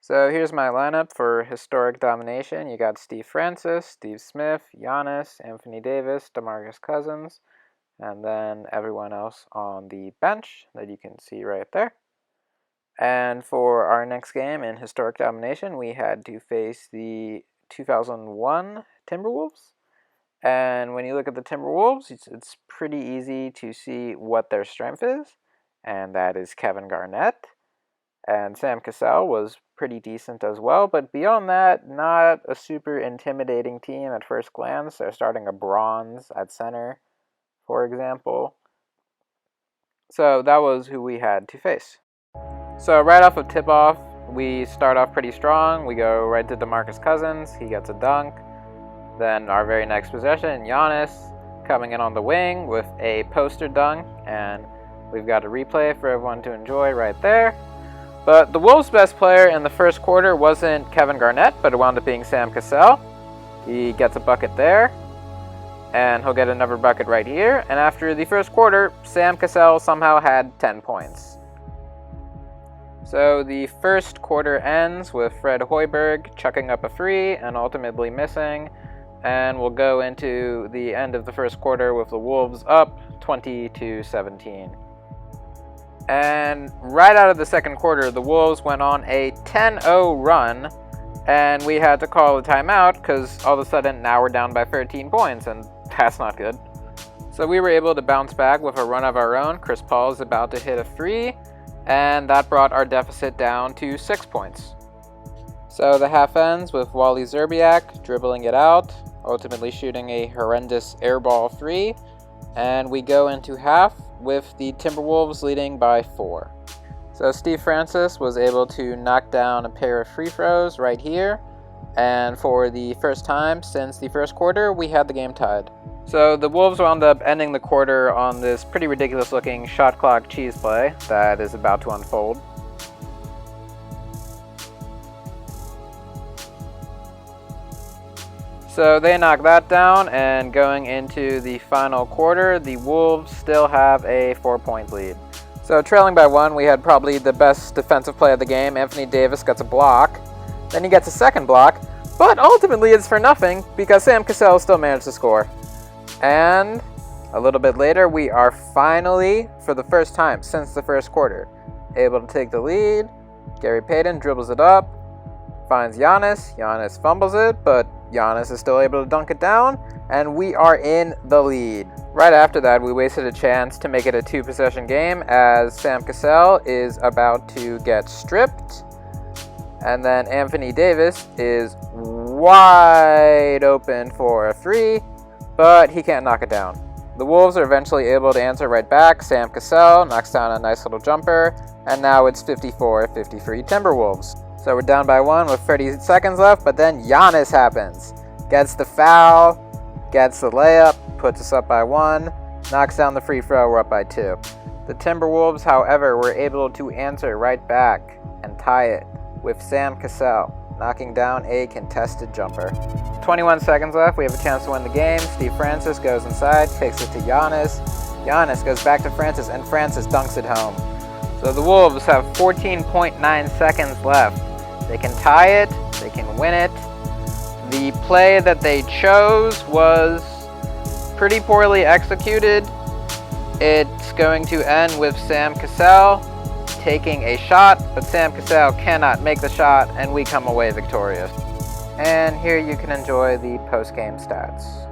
So here's my lineup for historic domination. You got Steve Francis, Steve Smith, Giannis, Anthony Davis, DeMarcus Cousins, and then everyone else on the bench that you can see right there. And for our next game in historic domination, we had to face the 2001 Timberwolves. And when you look at the Timberwolves, it's pretty easy to see what their strength is, and that is Kevin Garnett. And Sam Cassell was pretty decent as well, but beyond that, not a super intimidating team at first glance. They're starting a bronze at center, for example. So that was who we had to face. So right off of tip-off, we start off pretty strong. We go right to DeMarcus Cousins. He gets a dunk. Then our very next possession, Giannis coming in on the wing with a poster dunk, and we've got a replay for everyone to enjoy right there. But the Wolves' best player in the first quarter wasn't Kevin Garnett, but it wound up being Sam Cassell. He gets a bucket there, and he'll get another bucket right here. And after the first quarter, Sam Cassell somehow had 10 points. So the first quarter ends with Fred Hoiberg chucking up a three and ultimately missing. And we'll go into the end of the first quarter with the Wolves up 20-17. And right out of the second quarter, the Wolves went on a 10-0 run, and we had to call a timeout because all of a sudden now we're down by 13 points, and that's not good. So we were able to bounce back with a run of our own. Chris Paul is about to hit a three, and that brought our deficit down to 6 points. So the half ends with Wally Szczerbiak dribbling it out, ultimately shooting a horrendous airball three, and we go into half with the Timberwolves leading by 4. So Steve Francis was able to knock down a pair of free throws right here, and for the first time since the first quarter, we had the game tied. So the Wolves wound up ending the quarter on this pretty ridiculous looking shot clock cheese play that is about to unfold. So they knock that down, and going into the final quarter, the Wolves still have a 4-point lead. So trailing by 1, we had probably the best defensive play of the game. Anthony Davis gets a block, then he gets a second block, but ultimately it's for nothing because Sam Cassell still managed to score. And a little bit later, we are finally, for the first time since the first quarter, able to take the lead. Gary Payton dribbles it up, finds Giannis. Giannis fumbles it, but Giannis is still able to dunk it down, and we are in the lead. Right after that, we wasted a chance to make it a 2-possession game as Sam Cassell is about to get stripped, and then Anthony Davis is wide open for a three, but he can't knock it down. The Wolves are eventually able to answer right back. Sam Cassell knocks down a nice little jumper, and now it's 54-53 Timberwolves. So we're down by 1 with 30 seconds left, but then Giannis happens. Gets the foul, gets the layup, puts us up by 1, knocks down the free throw, we're up by 2. The Timberwolves, however, were able to answer right back and tie it with Sam Cassell knocking down a contested jumper. 21 seconds left, we have a chance to win the game. Steve Francis goes inside, takes it to Giannis. Giannis goes back to Francis, and Francis dunks it home. So the Wolves have 14.9 seconds left. They can tie it, they can win it. The play that they chose was pretty poorly executed. It's going to end with Sam Cassell taking a shot, but Sam Cassell cannot make the shot, and we come away victorious. And here you can enjoy the post-game stats.